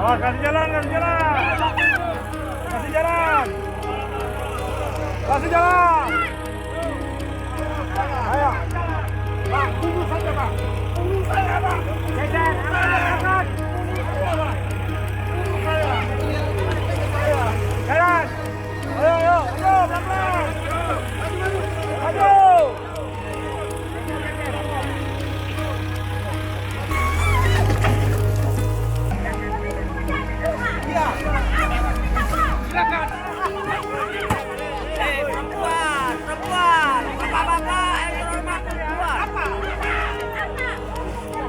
kasih jalan, kasih jalan. Kasih jalan. Kasih jalan. Ayo. Pak, tunggu saja, Pak. Tunggu saja, Pak. Jajan, angkat. Tunggu saya. Jalan. Ayo, pelan-pelan. Maju. Silakan. Perempuan, bapak-bapak yang terhormat,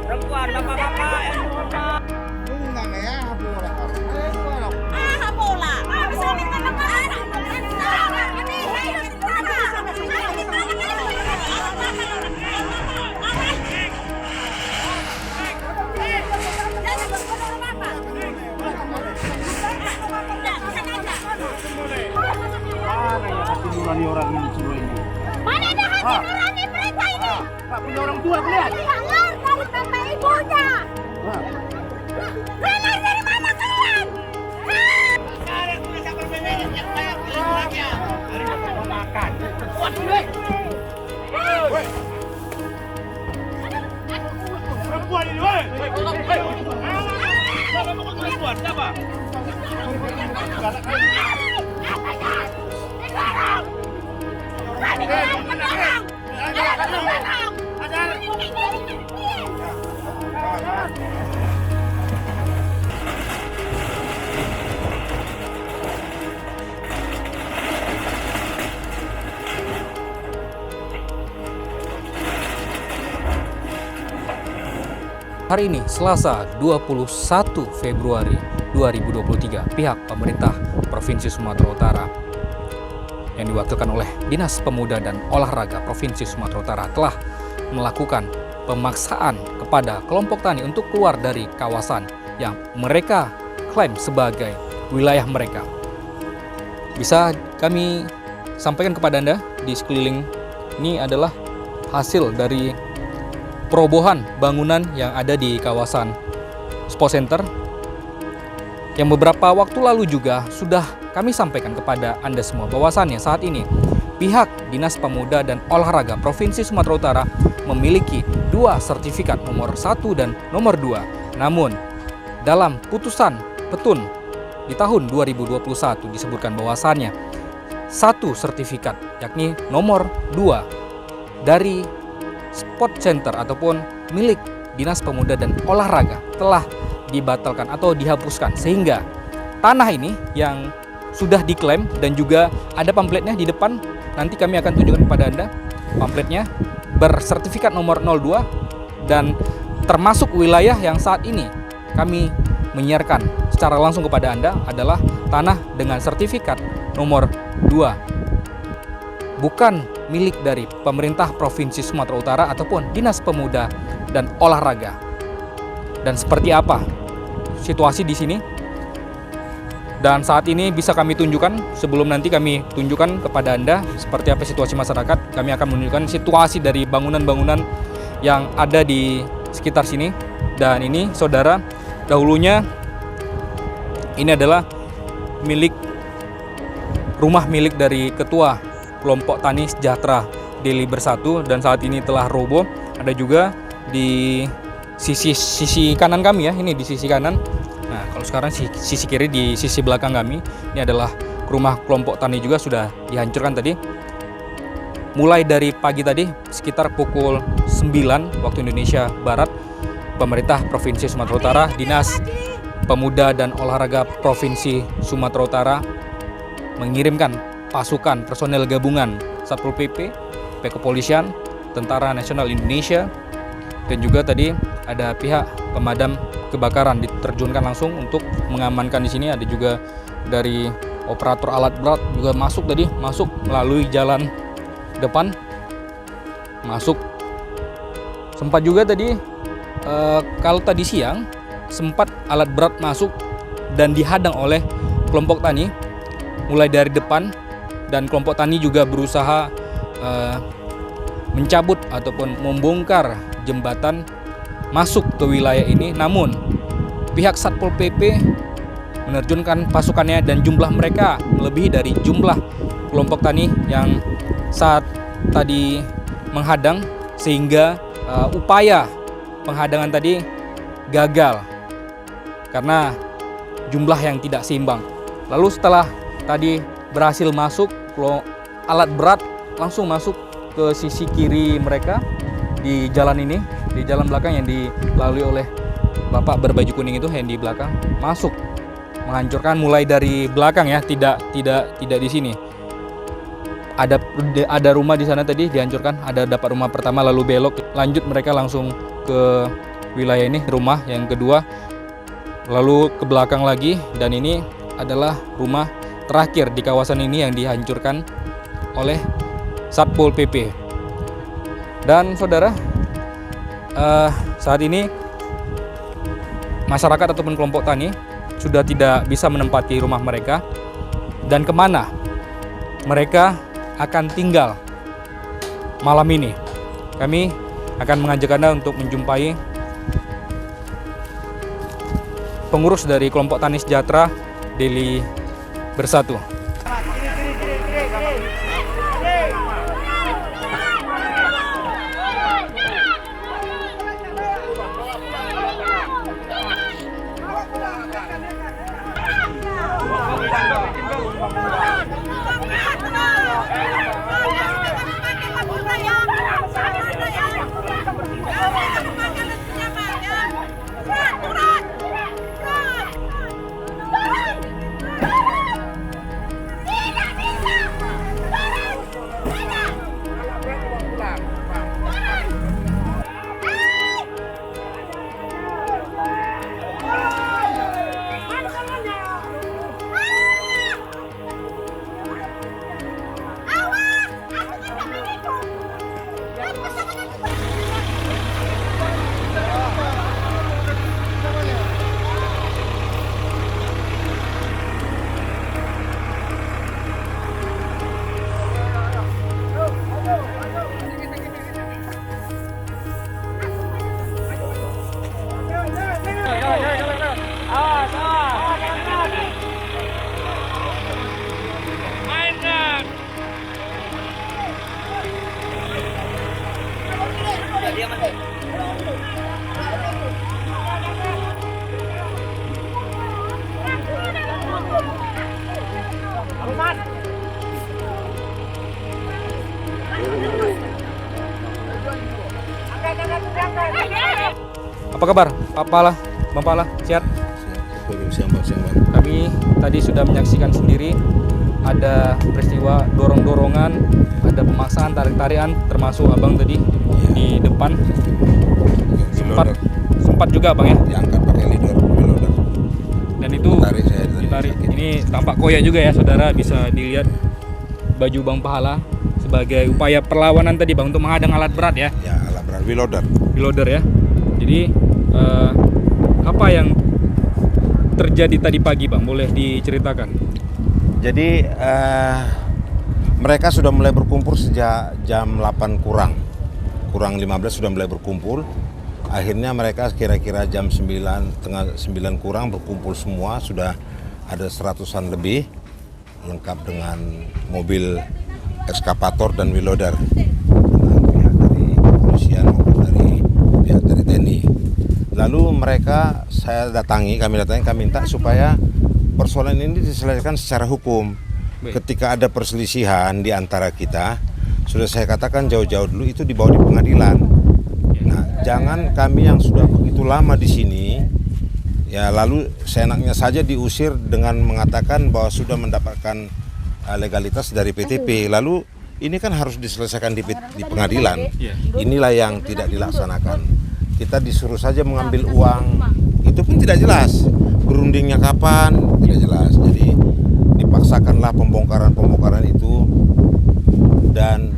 perempuan, bapak-bapak yang terhormat. Mana ya hati nurani orang ini semua ini? Mana ada hati nurani mereka ini? Pak punya orang tua lihat. Keluar dari bapak ibunya. Keluar dari mana kalian? Sekarang sudah sampai bebenya yang banyak lagi. Hari bapak mau makan. Kuat dulu. Perempuan ini, woi. Siapa pukul perempuan? Siapa? Hari ini, Selasa 21 Februari 2023, pihak pemerintah Provinsi Sumatera Utara yang diwakilkan oleh Dinas Pemuda dan Olahraga Provinsi Sumatera Utara telah melakukan pemaksaan kepada kelompok tani untuk keluar dari kawasan yang mereka klaim sebagai wilayah mereka. Bisa kami sampaikan kepada Anda di sekeliling ini adalah hasil dari perobohan bangunan yang ada di kawasan Sport Center yang beberapa waktu lalu juga sudah kami sampaikan kepada Anda semua bahwasannya saat ini pihak Dinas Pemuda dan Olahraga Provinsi Sumatera Utara memiliki 2 sertifikat nomor 1 dan nomor 2. Namun dalam putusan petun di tahun 2021 disebutkan bahwasannya 1 sertifikat yakni nomor 2 dari Sport Center ataupun milik Dinas Pemuda dan Olahraga telah dibatalkan atau dihapuskan, sehingga tanah ini yang sudah diklaim dan juga ada pamfletnya di depan, nanti kami akan tunjukkan kepada Anda pamfletnya, bersertifikat nomor 02 dan termasuk wilayah yang saat ini kami menyiarkan secara langsung kepada Anda adalah tanah dengan sertifikat nomor 2, bukan milik dari pemerintah Provinsi Sumatera Utara ataupun Dinas Pemuda dan Olahraga. Dan seperti apa situasi di sini? Dan saat ini bisa kami tunjukkan, sebelum nanti kami tunjukkan kepada Anda seperti apa situasi masyarakat, kami akan menunjukkan situasi dari bangunan-bangunan yang ada di sekitar sini. Dan ini saudara, dahulunya ini adalah rumah milik dari Ketua Kelompok Tani Sejahtera Deli Bersatu dan saat ini telah roboh. Ada juga di sisi kanan kami ya, ini di sisi kanan. Nah, kalau sekarang sisi kiri di sisi belakang kami, ini adalah rumah kelompok tani juga sudah dihancurkan tadi. Mulai dari pagi tadi sekitar pukul 9 waktu Indonesia Barat, pemerintah Provinsi Sumatera Utara, Dinas Pemuda dan Olahraga Provinsi Sumatera Utara mengirimkan pasukan personel gabungan Satpol PP, Kepolisian, Tentara Nasional Indonesia, dan juga tadi ada pihak pemadam kebakaran diterjunkan langsung untuk mengamankan di sini. Ada juga dari operator alat berat juga masuk melalui jalan depan, masuk. Sempat juga tadi kalau tadi siang sempat alat berat masuk dan dihadang oleh kelompok tani mulai dari depan, dan kelompok tani juga berusaha mencabut ataupun membongkar jembatan masuk ke wilayah ini. Namun pihak Satpol PP menerjunkan pasukannya dan jumlah mereka melebihi dari jumlah kelompok tani yang saat tadi menghadang, sehingga upaya penghadangan tadi gagal karena jumlah yang tidak seimbang. Lalu setelah tadi berhasil masuk, alat berat langsung masuk ke sisi kiri mereka di jalan ini, di jalan belakang yang dilalui oleh Bapak berbaju kuning itu yang di belakang, masuk menghancurkan mulai dari belakang ya, tidak di sini. Ada rumah di sana tadi dihancurkan, ada dapat rumah pertama lalu belok, lanjut mereka langsung ke wilayah ini, rumah yang kedua, lalu ke belakang lagi, dan ini adalah rumah terakhir di kawasan ini yang dihancurkan oleh Satpol PP. Dan saudara, saat ini masyarakat ataupun kelompok tani sudah tidak bisa menempati rumah mereka, dan kemana mereka akan tinggal malam ini. Kami akan mengajak Anda untuk menjumpai pengurus dari kelompok Tani Sejahtera Deli Bersatu. Apa kabar Pak Pala, Bang Pala, sehat? Siang bang. Kami tadi sudah menyaksikan sendiri ada peristiwa dorong-dorongan, ada pemaksaan, tarik-tarikan, termasuk abang tadi di depan. Sempat juga bang ya? Diangkat pakai loader. Dan itu ditarik. Ini tampak koyak juga ya saudara, bisa dilihat baju Bang Pahala sebagai upaya perlawanan tadi bang untuk menghadang alat berat ya? Ya, alat berat Loader ya. Jadi apa yang terjadi tadi pagi bang, boleh diceritakan? Jadi mereka sudah mulai berkumpul sejak jam 8 kurang 15 sudah mulai berkumpul. Akhirnya mereka kira-kira jam 9 kurang berkumpul semua, sudah ada 100-an lebih, lengkap dengan mobil ekskavator dan wheel loader, pihak dari kepolisian maupun dari pihak dari TNI. Lalu kami datangi, kami minta supaya persoalan ini diselesaikan secara hukum. Ketika ada perselisihan di antara kita, sudah saya katakan jauh-jauh dulu itu dibawa di pengadilan. Nah, jangan kami yang sudah begitu lama di sini, ya lalu seenaknya saja diusir dengan mengatakan bahwa sudah mendapatkan legalitas dari PTP. Lalu ini kan harus diselesaikan di pengadilan. Inilah yang tidak dilaksanakan. Kita disuruh saja mengambil uang, itu pun tidak jelas. Berundingnya kapan, tidak jelas. Jadi dipaksakanlah pembongkaran itu. Dan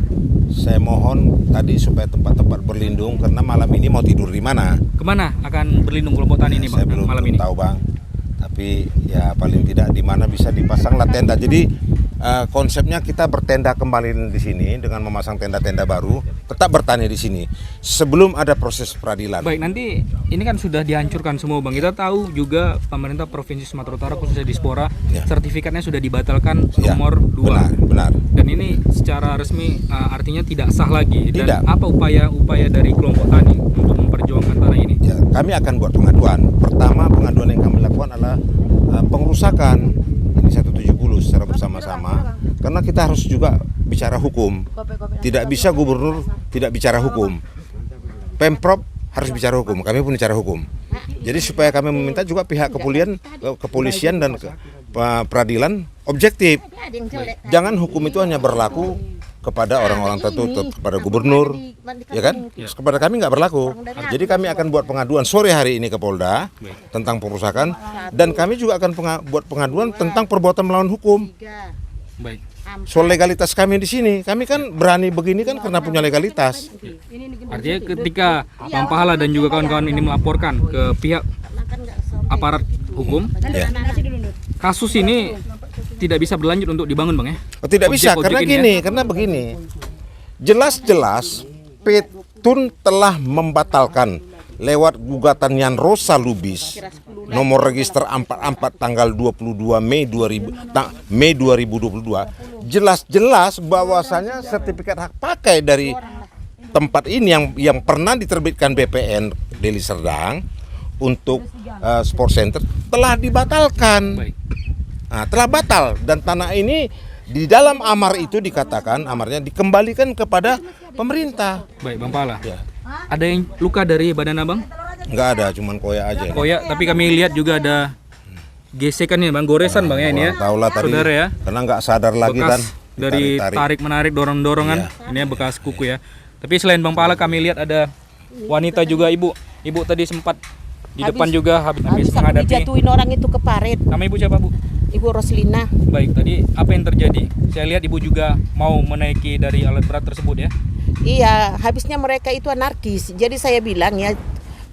saya mohon tadi supaya tempat-tempat berlindung, karena malam ini mau tidur di mana? Kemana akan berlindung kelompok tani ini bang? Saya belum malam ini tahu bang. Tapi ya paling tidak di mana bisa dipasanglah tenda. Jadi konsepnya kita bertenda kembali di sini dengan memasang tenda-tenda baru, tetap bertani di sini sebelum ada proses peradilan. Baik, nanti ini kan sudah dihancurkan semua Bang. Kita tahu juga pemerintah Provinsi Sumatera Utara khususnya Dispora, Ya. sertifikatnya sudah dibatalkan Ya, nomor 2. Benar. Dan ini secara resmi artinya tidak sah lagi. Dan Tidak. apa upaya dari kelompok tani untuk memperjuangkan tanah ini? Ya, kami akan buat pengaduan. Pertama, pengaduan yang kami lakukan adalah pengerusakan ini 170 secara bersama-sama, karena kita harus juga bicara hukum. Tidak bisa gubernur tidak bicara hukum. Pemprov harus bicara hukum. Kami pun bicara hukum. Jadi supaya kami meminta juga pihak kepolisian dan peradilan objektif. Jangan hukum itu hanya berlaku kepada orang-orang tertentu, kepada gubernur, ya kan? Kepada kami nggak berlaku. Jadi kami akan buat pengaduan sore hari ini ke Polda tentang perusakan, dan kami juga akan buat pengaduan tentang perbuatan melawan hukum. Baik. Soal legalitas kami di sini, kami kan berani begini kan karena punya legalitas. Artinya ketika Bang Pahala dan juga kawan-kawan ini melaporkan ke pihak aparat hukum, Ya. kasus ini tidak bisa berlanjut untuk dibangun Bang ya? Oh, tidak bisa Objek-objek karena ini karena begini. Jelas-jelas Petun telah membatalkan lewat gugatan Yan Rosa Lubis nomor register 44 tanggal 22 Mei 2022. Jelas-jelas bahwasanya sertifikat hak pakai dari tempat ini yang pernah diterbitkan BPN Deli Serdang untuk sport center telah dibatalkan. Baik. Nah, telah batal, dan tanah ini di dalam amar itu dikatakan amarnya dikembalikan kepada pemerintah. Baik Bang Pahala. Ya. Ada yang luka dari badan Abang? Nggak ada, cuman koyak aja. Koyak, tapi kami lihat juga ada gesekan ya Bang, goresan Bang ya ini ya. Tahulah tadi, Saudara ya. karena nggak sadar lagi Bekas kan. dari tarik menarik dorong-dorongan. Iya. Ini ya bekas kuku ya. Tapi selain Bang Pahala kami lihat ada wanita juga Ibu. Ibu tadi sempat di depan juga habis Habis aku menghadapi. dijatuhin orang itu ke parit. Nama Ibu siapa Bu? Ibu Roslina. Baik, tadi apa yang terjadi? Saya lihat Ibu juga mau menaiki dari alat berat tersebut ya. Iya, habisnya mereka itu anarkis. Jadi saya bilang ya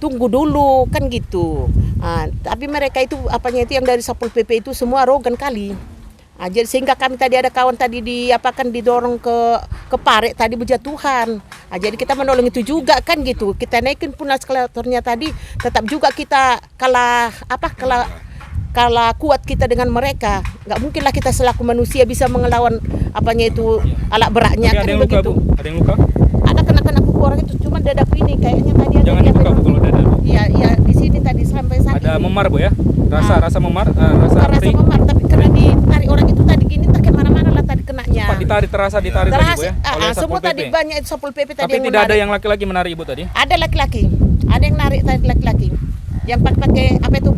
tunggu dulu kan gitu. Tapi mereka itu apanya itu yang dari Satpol PP itu semua arogan kali. Jadi sehingga kami tadi ada kawan tadi didorong ke parit tadi berjatuhan. Jadi kita menolong itu juga kan gitu. Kita naikin pun eskalatornya tadi, tetap juga kita kalah kuat kita dengan mereka. Nggak mungkin lah kita selaku manusia bisa mengelawan apanya itu alat beratnya. Tapi Kan ada yang luka begitu. Bu? Ada yang luka? Ada kena kuku orang itu, cuma dadaku ini kayaknya tadi ada. Jangan dibuka Bu kalau dada. Iya di sini tadi sampai sakit. Ada memar Bu ya? Rasa memar, Bukan rasa perih. memar, tapi kena ditarik orang itu tadi gini, tak kemana-mana lah tadi kenanya. Sempat ditarik tadi Bu ya? Oleh Semua Satpol tadi PP. banyak itu Satpol PP tadi Tapi yang tidak ada menarik. yang laki-laki menarik Ibu tadi? Ada laki-laki, ada yang narik tadi laki-laki. Yang pakai apa itu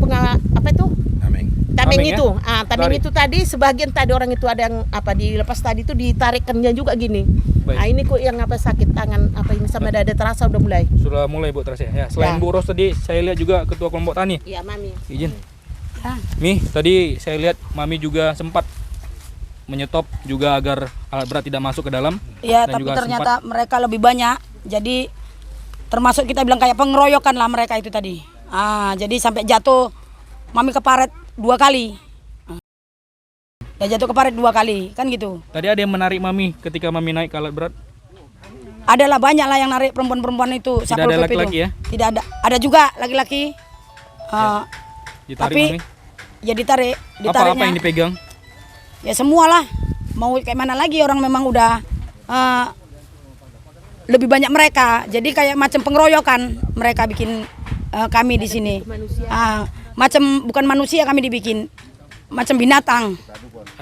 tameng Tameng ya? itu. Tameng Tarik. itu tadi sebagian tadi orang itu ada yang dilepas tadi itu ditarikkannya juga gini. Baik. Ini kok yang sakit tangan ini sama dada terasa udah mulai. Sudah mulai Bu terasa ya. Selain Ya. Bu Ros tadi saya lihat juga ketua kelompok tani. Iya, Mami. Izin. Mi, tadi saya lihat Mami juga sempat menyetop juga agar alat berat tidak masuk ke dalam. Ya, Dan tapi juga ternyata mereka lebih banyak. Jadi termasuk kita bilang kayak pengeroyokan lah mereka itu tadi. Jadi sampai jatuh Mami ke paret 2 kali. Ya jatuh ke paret 2 kali, kan gitu. Tadi ada yang menarik Mami ketika Mami naik ke alat berat. Adalah banyak lah yang narik perempuan-perempuan itu. Tidak Satpol ada PP laki-laki itu. ya? Tidak ada. Ada juga laki-laki. Ditarik Tapi Mami. ya ditarik. Apa Ditariknya. yang dipegang? Ya semualah. Mau kayak mana lagi orang memang udah lebih banyak mereka. Jadi kayak macam pengeroyokan mereka bikin kami di sini. Macam bukan manusia kami dibikin, macam binatang.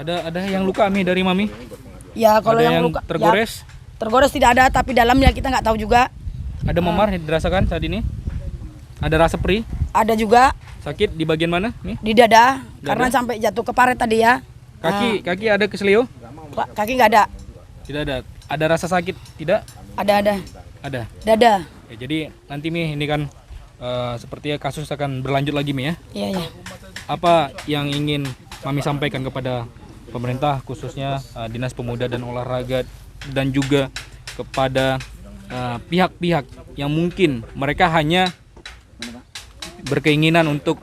Ada yang luka Mi dari Mami? Ya kalau Ada yang yang luka, tergores? ya, tergores tidak ada, tapi dalamnya kita nggak tahu juga. Ada memar yang dirasakan saat ini? Ada rasa perih? Ada juga Sakit di bagian mana? Mi? di dada, karena sampai jatuh ke paret tadi ya. Kaki ada keselio? Kaki nggak ada. Tidak ada. Ada rasa sakit? Tidak? Ada. Ada. Dada. Ya, jadi nanti Mi ini kan sepertinya kasus akan berlanjut lagi Mi ya. Iya. Apa yang ingin Mami sampaikan kepada pemerintah khususnya Dinas Pemuda dan Olahraga dan juga kepada pihak-pihak yang mungkin mereka hanya berkeinginan untuk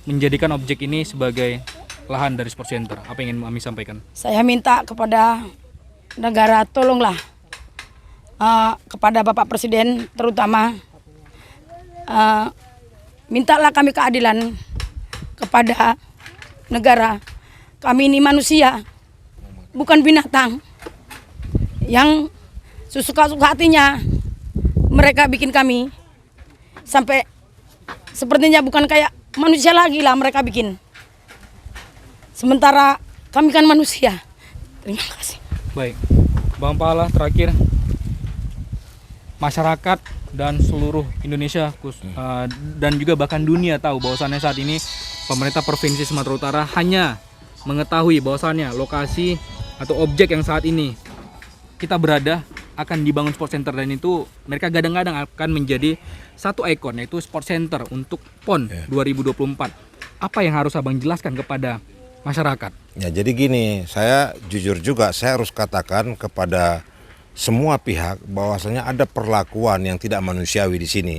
menjadikan objek ini sebagai lahan dari sport center. Apa yang ingin Mami sampaikan? Saya minta kepada negara tolonglah kepada Bapak Presiden terutama mintalah kami keadilan kepada negara. Kami ini manusia, bukan binatang yang sesuka-suka hatinya mereka bikin kami sampai sepertinya bukan kayak manusia lagi lah mereka bikin. Sementara kami kan manusia. Terima kasih. Baik, Bang Pala terakhir, masyarakat dan seluruh Indonesia dan juga bahkan dunia tahu bahwasannya saat ini pemerintah Provinsi Sumatera Utara hanya mengetahui bahwasannya lokasi atau objek yang saat ini kita berada akan dibangun sport center, dan itu mereka gadang-gadang akan menjadi satu ikon, yaitu sport center untuk PON 2024. Apa yang harus Abang jelaskan kepada masyarakat? Ya, jadi gini, saya jujur juga saya harus katakan kepada semua pihak bahwasanya ada perlakuan yang tidak manusiawi di sini.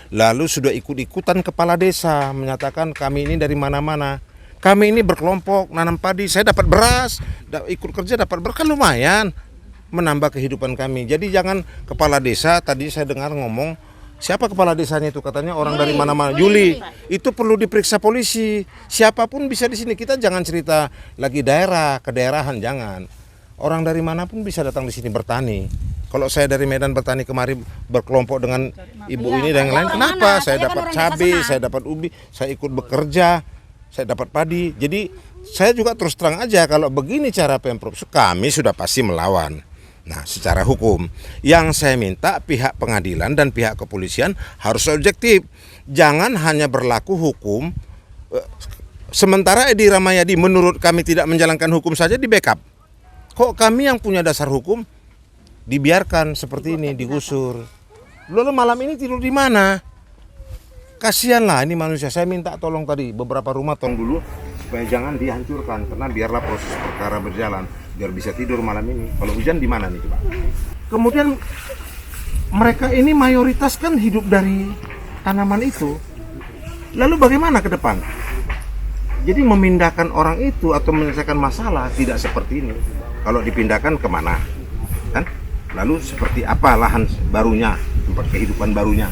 Lalu sudah ikut-ikutan kepala desa menyatakan kami ini dari mana-mana. Kami ini berkelompok nanam padi, saya dapat beras, ikut kerja dapat beras, kan lumayan menambah kehidupan kami. Jadi jangan kepala desa, tadi saya dengar ngomong, siapa kepala desanya itu, katanya orang dari mana-mana. Juli, itu perlu diperiksa polisi. Siapapun bisa di sini, kita jangan cerita lagi daerah, kedaerahan, jangan. Orang dari manapun bisa datang di sini bertani. Kalau saya dari Medan bertani kemari berkelompok dengan ibu ini dan yang lain, kenapa? Saya dapat cabai, saya dapat ubi, saya ikut bekerja, saya dapat padi. Jadi saya juga terus terang aja, kalau begini cara Pemprov, kami sudah pasti melawan. Nah, secara hukum, yang saya minta pihak pengadilan dan pihak kepolisian harus objektif. Jangan hanya berlaku hukum. Sementara Edi Rahmayadi menurut kami tidak menjalankan hukum saja di backup. Kok kami yang punya dasar hukum dibiarkan seperti ini, digusur. Lalu malam ini tidur di mana? Kasihanlah ini manusia. Saya minta tolong tadi beberapa rumah tolong dulu supaya jangan dihancurkan, karena biarlah proses perkara berjalan biar bisa tidur malam ini. Kalau hujan di mana nih coba? Kemudian mereka ini mayoritas kan hidup dari tanaman itu. Lalu bagaimana ke depan? Jadi memindahkan orang itu atau menyelesaikan masalah tidak seperti ini. Kalau dipindahkan kemana? Kan? Lalu seperti apa lahan barunya, tempat kehidupan barunya?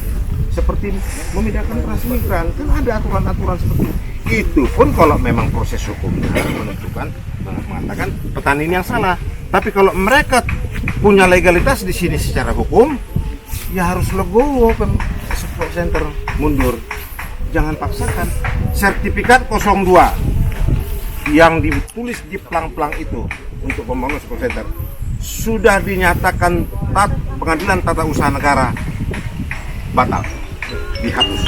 Seperti memindahkan transmigran, kan ada aturan-aturan seperti itu. Pun kalau memang proses hukumnya menentukan, mengatakan petani ini yang salah. Tapi kalau mereka punya legalitas di sini secara hukum, ya harus legowo sport center mundur. Jangan paksakan. Sertifikat 02 yang ditulis di pelang-pelang itu untuk pembangunan sport center sudah dinyatakan Pengadilan Tata Usaha Negara batal, dihapus.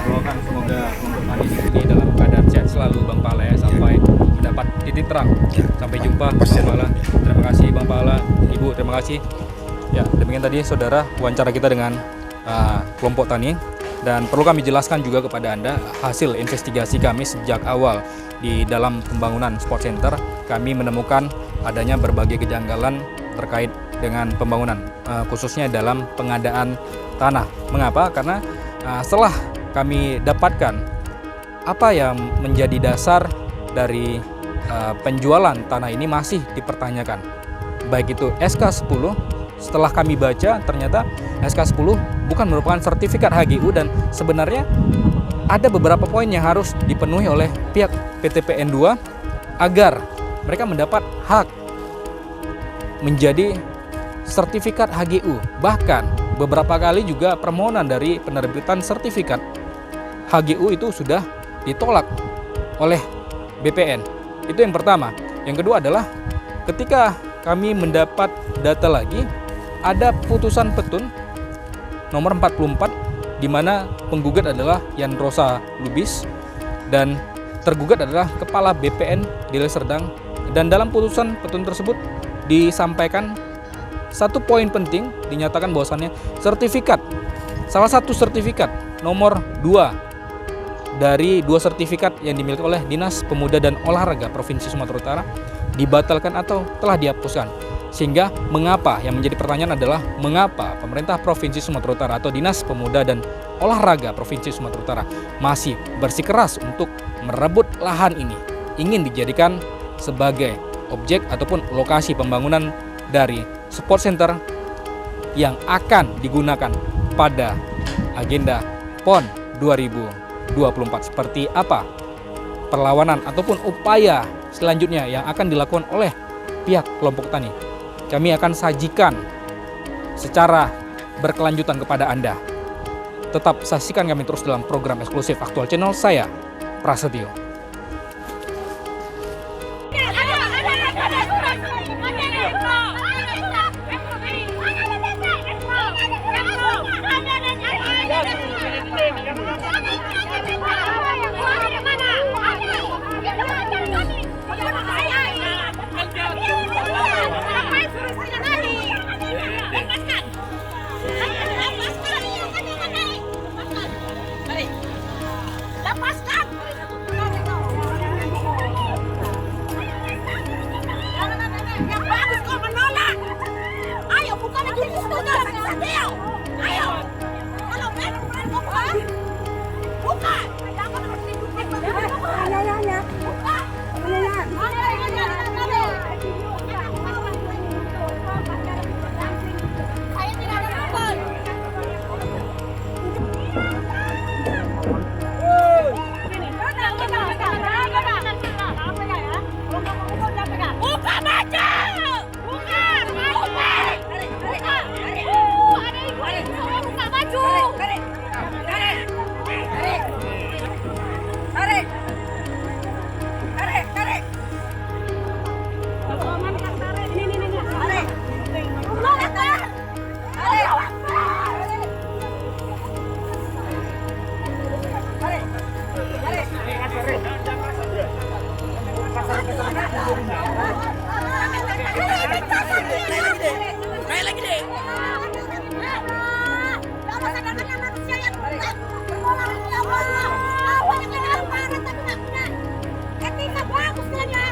Doakan semoga untuk Anies ini dalam keadaan sehat selalu Bang Pala ya, sampai mendapat titik terang. Sampai jumpa Bang Pala. Terima kasih Bang Pala, Ibu, terima kasih. Ya, demikian tadi saudara wawancara kita dengan kelompok tani, dan perlu kami jelaskan juga kepada Anda hasil investigasi kami sejak awal di dalam pembangunan sport center. Kami menemukan adanya berbagai kejanggalan terkait dengan pembangunan, khususnya dalam pengadaan tanah. Mengapa? Karena setelah kami dapatkan apa yang menjadi dasar dari penjualan tanah ini masih dipertanyakan, baik itu SK10. Setelah kami baca, ternyata SK10 bukan merupakan sertifikat HGU, dan sebenarnya ada beberapa poin yang harus dipenuhi oleh pihak PT PN2 agar mereka mendapat hak menjadi sertifikat HGU. Bahkan beberapa kali juga permohonan dari penerbitan sertifikat HGU itu sudah ditolak oleh BPN. Itu yang pertama. Yang kedua adalah ketika kami mendapat data lagi, ada putusan petun nomor 44 di mana penggugat adalah Yan Rosa Lubis dan tergugat adalah Kepala BPN Deli Serdang. Dan dalam putusan petun tersebut disampaikan satu poin penting, dinyatakan bahwasannya sertifikat, salah satu sertifikat nomor 2 dari 2 sertifikat yang dimiliki oleh Dinas Pemuda dan Olahraga Provinsi Sumatera Utara dibatalkan atau telah dihapuskan. Sehingga mengapa, yang menjadi pertanyaan adalah mengapa pemerintah Provinsi Sumatera Utara atau Dinas Pemuda dan Olahraga Provinsi Sumatera Utara masih bersikeras untuk merebut lahan ini, ingin dijadikan sebagai objek ataupun lokasi pembangunan dari sport center yang akan digunakan pada agenda PON 2024. Seperti apa perlawanan ataupun upaya selanjutnya yang akan dilakukan oleh pihak kelompok tani, kami akan sajikan secara berkelanjutan kepada Anda. Tetap saksikan kami terus dalam program eksklusif Aktual Channel. Saya Prasetyo. Yang bagus kau menolak. Ayo bukan itu setuju. Ayo. Kalau memang kau buka. Jangan buka. Saya tidak ada apa. Buka baca! Buka! Buka baju! Naik lagi deh. Bagus kan ya?